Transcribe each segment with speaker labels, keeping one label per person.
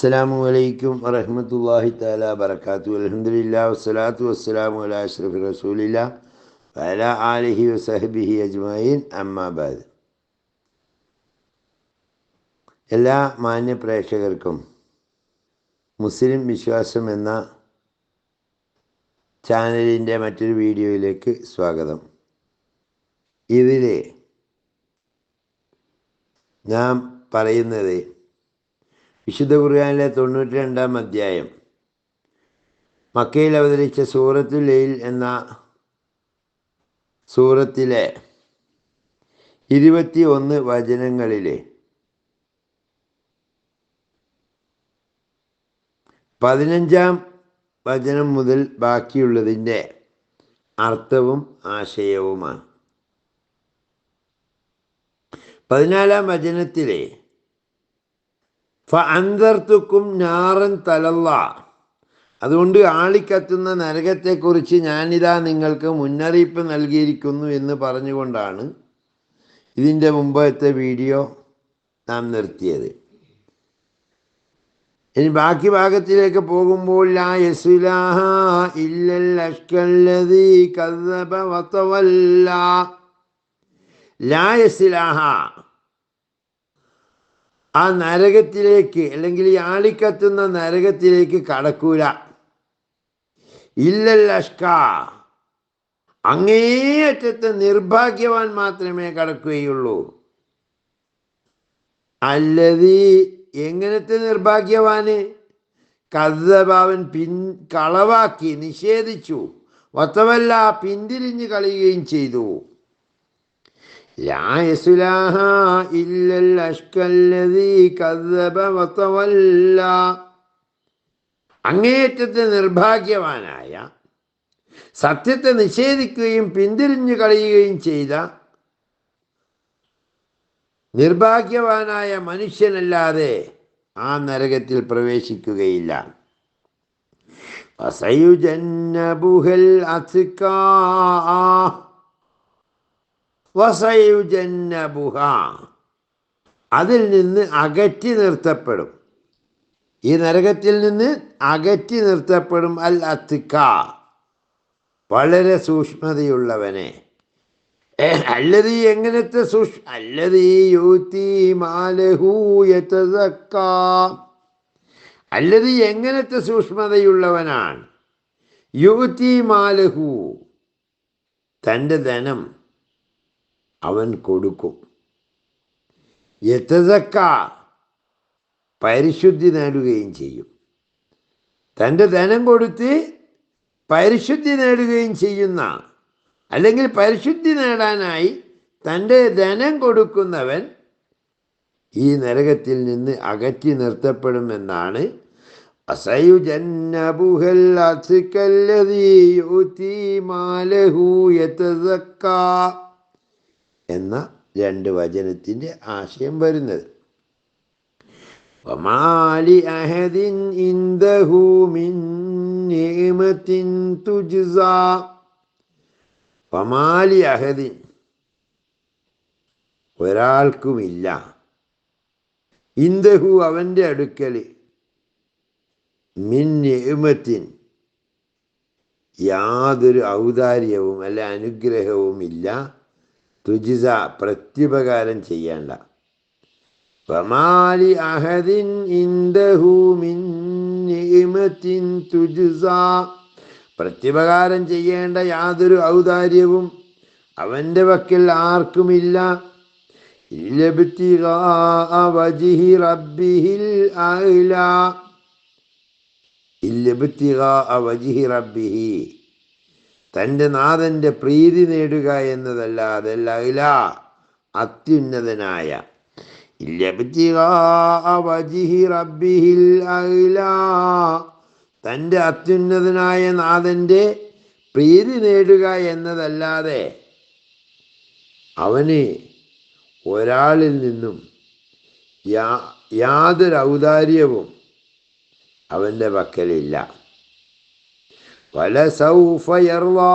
Speaker 1: അസ്സലാമു അലൈക്കും വറഹ്മത്തുള്ളാഹി തആല വബറകാതുഹു. അൽഹംദുലില്ലാഹി വസ്സലാത്തു വസ്സലാമു അലാ അഷ്റഫി റസൂലില്ലാഹി വഅലാ ആലിഹി വസഹ്ബിഹി അജ്മഈൻ. അമ്മാ ബഅദ്. എല്ലാ മാന്യ പ്രേക്ഷകർക്കും മുസ്ലിം വിശ്വാസം എന്ന ചാനലിൻ്റെ മറ്റൊരു വീഡിയോയിലേക്ക് സ്വാഗതം. ഇതിൽ നാം പറയുന്നത് വിശുദ്ധ ഖുർആനിലെ 92-ാം അധ്യായം മക്കയിൽ അവതരിച്ച സൂറത്തുൽ ലൈൽ എന്ന സൂറത്തിലെ 21 വചനങ്ങളിൽ 15-ാം വചനം മുതൽ ബാക്കിയുള്ളതിൻ്റെ അർത്ഥവും ആശയവുമാണ്. 14-ാം വചനത്തിലെ ഫഅൻദർതുക്കും നാറൻ തലല്ലാ, അതുകൊണ്ട് ആളിക്കത്തുന്ന നരകത്തെക്കുറിച്ച് ഞാനിതാ നിങ്ങൾക്ക് മുന്നറിയിപ്പ് നൽകിയിരിക്കുന്നു എന്ന് പറഞ്ഞുകൊണ്ടാണ് ഇതിൻ്റെ മുമ്പത്തെ വീഡിയോ നാം നിർത്തിയത്. ഇനി ബാക്കി ഭാഗത്തിലേക്ക് പോകുമ്പോൾ ലാ യസ്ലാഹ ഇല്ലൽ അഷ്കല്ലദീ കദ്ദബ വതവല്ല. ലാ യസ്ലാഹ, ആ നരകത്തിലേക്ക് അല്ലെങ്കിൽ ഈ ആളിക്കത്തുന്ന നരകത്തിലേക്ക് കടക്കൂല. ഇല്ലൽ അഷ്ക, അങ്ങേയറ്റത്തെ നിർഭാഗ്യവാൻ മാത്രമേ കടക്കുകയുള്ളൂ. അല്ലദീ, എങ്ങനത്തെ നിർഭാഗ്യവാന്? കദ്ദബാവൻ കളവാക്കി, നിഷേധിച്ചു, വതവല്ല പിന്തിരിഞ്ഞു കളയുകയും ചെയ്തു. ലാ യസ്ലാഹ ഇല്ലൽ അഷ്കല്ലദീ കദ്ദബ വതവല്ല, അങ്ങേയറ്റത്തെ നിർഭാഗ്യവാനായ, സത്യത്തെ നിഷേധിക്കുകയും പിന്തിരിഞ്ഞു കളയുകയും ചെയ്ത നിർഭാഗ്യവാനായ മനുഷ്യനല്ലാതെ ആ നരകത്തിൽ പ്രവേശിക്കുകയില്ല. വസയുജന്നബുഹൽ അത്ഖാ, വസയുജന്നബുഹ, അതിൽ നിന്ന് അകറ്റി നിർത്തപ്പെടും, ഈ നരകത്തിൽ നിന്ന് അകറ്റി നിർത്തപ്പെടും. അൽ അത്ഖാ, വളരെ സൂക്ഷ്മതയുള്ളവനെ. അല്ലദീ, എങ്ങനത്തെ അല്ലദീ യൂതി മാലഹു യതസക്കാ, അല്ലദീ എങ്ങനത്തെ സൂക്ഷ്മതയുള്ളവനാണ്. യൂതി മാലഹു, തൻ്റെ ധനം അവൻ കൊടുക്കും. യതസക്കാ, പരിശുദ്ധി നേടുകയും ചെയ്യും. തൻ്റെ ധനം കൊടുത്ത് പരിശുദ്ധി നേടുകയും ചെയ്യുന്ന, അല്ലെങ്കിൽ പരിശുദ്ധി നേടാനായി തൻ്റെ ധനം കൊടുക്കുന്നവൻ ഈ നരകത്തിൽ നിന്ന് അകറ്റി നിർത്തപ്പെടുമെന്നാണ് അസയുജന്നബുഹൽ അത്ഖല്ലദീ യൂതി മാലഹു യതസക്കാ എന്ന 2 വചനത്തിൻ്റെ ആശയം വരുന്നത്. വമാലി അഹദിൻ ഇൻദഹു മിൻ നിഅമത്തിൻ തുജ്സാ, വമാലി അഹദിൻ, ഒരാൾക്കുമില്ല, ഇൻദഹു അവൻ്റെ അടുക്കൽ, മിൻ നിഅമത്തിൻ, യാതൊരു ഔദാര്യവും അല്ല അനുഗ്രഹവുമില്ല, തുജ്സ, പ്രത്യുപകാരം ചെയ്യേണ്ട. വമാലി അഹദിൻ ഇൻദഹു മിൻ നിഅമത്തിൻ തുജ്സ, പ്രത്യുപകാരം ചെയ്യേണ്ട യാതൊരു ഔദാര്യവും അവൻ്റെ പക്കൽ ആർക്കുമില്ല. ഇല്ലബ്തിഗാഅ വജ്ഹി റബ്ബിഹിൽ അഅ്ലാ, ഇല്ലബ്തിഗാഅ വജ്ഹി റബ്ബിഹി, തൻ്റെ നാഥൻ്റെ പ്രീതി നേടുക എന്നതല്ലാതെ, അഅ്ലാ, അത്യുന്നതനായ, ഇല്ലബ്തിഗാഅ വജ്ഹി റബ്ബിഹിൽ അഅ്ലാ, തൻ്റെ അത്യുന്നതനായ നാഥൻ്റെ പ്രീതി നേടുക എന്നതല്ലാതെ അവന് ഒരാളിൽ നിന്നും യാതൊരു ഔദാര്യവും അവൻ്റെ പക്കലില്ല. വലസൗഫ യർളാ,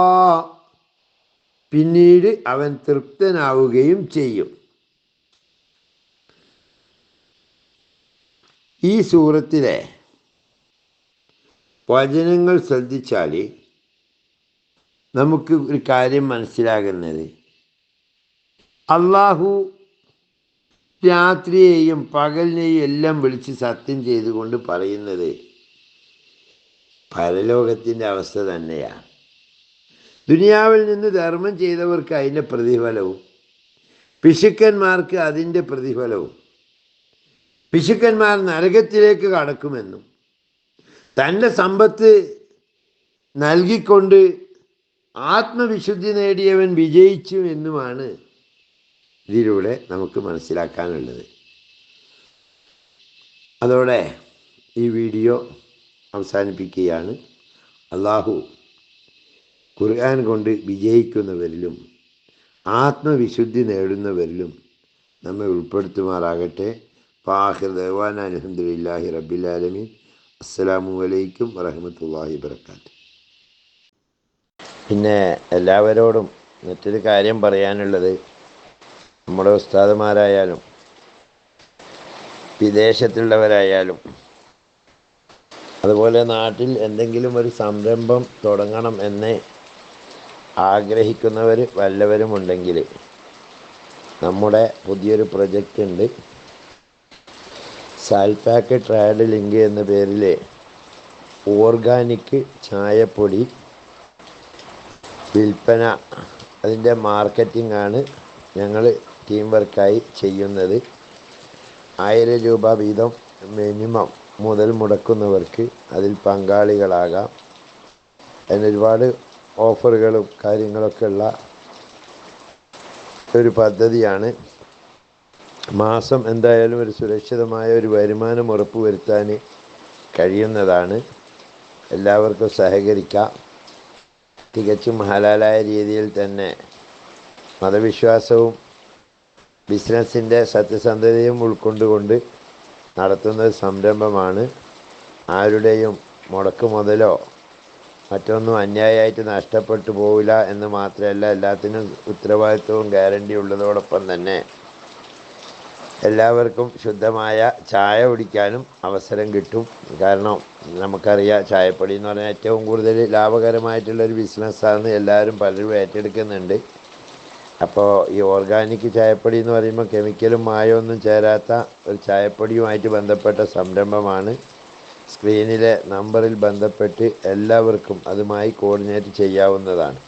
Speaker 1: പിന്നീട് അവൻ തൃപ്തനാവുകയും ചെയ്യും. ഈ സൂറത്തിലെ വചനങ്ങൾ ശ്രദ്ധിച്ചാൽ നമുക്ക് ഒരു കാര്യം മനസ്സിലാകുന്നത്, അള്ളാഹു രാത്രിയെയും പകലിനെയും എല്ലാം വിളിച്ച് സത്യം ചെയ്തുകൊണ്ട് പറയുന്നത് പരലോകത്തിൻ്റെ അവസ്ഥ തന്നെയാണ്. ദുനിയാവിൽ നിന്ന് ധർമ്മം ചെയ്തവർക്ക് അതിൻ്റെ പ്രതിഫലവും പിശുക്കന്മാർക്ക് അതിൻ്റെ പ്രതിഫലവും, പിശുക്കന്മാർ നരകത്തിലേക്ക് കടക്കുമെന്നും തൻ്റെ സമ്പത്ത് നൽകിക്കൊണ്ട് ആത്മവിശുദ്ധി നേടിയവൻ വിജയിച്ചു എന്നുമാണ് ഇതിലൂടെ നമുക്ക് മനസ്സിലാക്കാനുള്ളത്. അതോടെ ഈ വീഡിയോ അവസാനിപ്പിക്കുകയാണ്. അള്ളാഹു ഖുർആൻ കൊണ്ട് വിജയിക്കുന്നവരിലും ആത്മവിശുദ്ധി നേടുന്നവരിലും നമ്മെ ഉൾപ്പെടുത്തുമാറാകട്ടെ. ഫാഖിർ ദഅ്വാനാ അൽഹംദുലില്ലാഹി റബ്ബിൽ ആലമീൻ. അസ്സലാമു അലൈക്കും വറഹ്മത്തുള്ളാഹി വബറകാതുഹു. പിന്നെ എല്ലാവരോടും മറ്റൊരു കാര്യം പറയാനുള്ളത്, നമ്മുടെ ഉസ്താദുമാരായാലും വിദേശത്തുള്ളവരായാലും അതുപോലെ നാട്ടിൽ എന്തെങ്കിലും ഒരു സംരംഭം തുടങ്ങണം എന്ന് ആഗ്രഹിക്കുന്നവർ വല്ലവരുമുണ്ടെങ്കിൽ നമ്മുടെ പുതിയൊരു പ്രൊജക്റ്റ് ഉണ്ട്. സാൽപാക്ക് ട്രേഡ് ലിങ്ക് എന്ന പേരിൽ ഓർഗാനിക് ചായപ്പൊടി വിൽപ്പന, അതിൻ്റെ മാർക്കറ്റിംഗ് ആണ് ഞങ്ങൾ ടീം വർക്കായി ചെയ്യുന്നത്. 1000 രൂപ വീതം മിനിമം മുതൽ മുടക്കുന്നവർക്ക് അതിൽ പങ്കാളികളാകാം. അതിനൊരുപാട് ഓഫറുകളും കാര്യങ്ങളൊക്കെ ഉള്ള ഒരു പദ്ധതിയാണ്. മാസം എന്തായാലും ഒരു സുരക്ഷിതമായ ഒരു വരുമാനം ഉറപ്പുവരുത്താൻ കഴിയുന്നതാണ്. എല്ലാവർക്കും സഹകരിക്കാം. തികച്ചും ഹലാലായ രീതിയിൽ തന്നെ മതവിശ്വാസവും ബിസിനസ്സിൻ്റെ സത്യസന്ധതയും ഉൾക്കൊണ്ടുകൊണ്ട് നടത്തുന്ന സംരംഭമാണ്. ആരുടെയും മുടക്ക് മുതലോ മറ്റൊന്നും അന്യായമായിട്ട് നഷ്ടപ്പെട്ടു പോവില്ല എന്ന് മാത്രമല്ല, എല്ലാത്തിനും ഉത്തരവാദിത്വവും ഗ്യാരണ്ടി ഉള്ളതോടൊപ്പം തന്നെ എല്ലാവർക്കും ശുദ്ധമായ ചായ കുടിക്കാനും അവസരം കിട്ടും. കാരണം നമുക്കറിയാം, ചായപ്പൊടി എന്ന് പറഞ്ഞാൽ ഏറ്റവും കൂടുതൽ ലാഭകരമായിട്ടുള്ളൊരു ബിസിനസ്സാണ്. എല്ലാവരും പലരും ഏറ്റെടുക്കുന്നുണ്ട്. അപ്പോൾ ഈ ഓർഗാനിക് ചായപ്പൊടി എന്ന് പറയുമ്പോൾ കെമിക്കലും മായമൊന്നും ചേരാത്ത ഒരു ചായപ്പൊടിയുമായിട്ട് ബന്ധപ്പെട്ട സംരംഭമാണ്. സ്ക്രീനിലെ നമ്പറിൽ ബന്ധപ്പെട്ട് എല്ലാവർക്കും അതുമായി കോർഡിനേറ്റ് ചെയ്യാവുന്നതാണ്.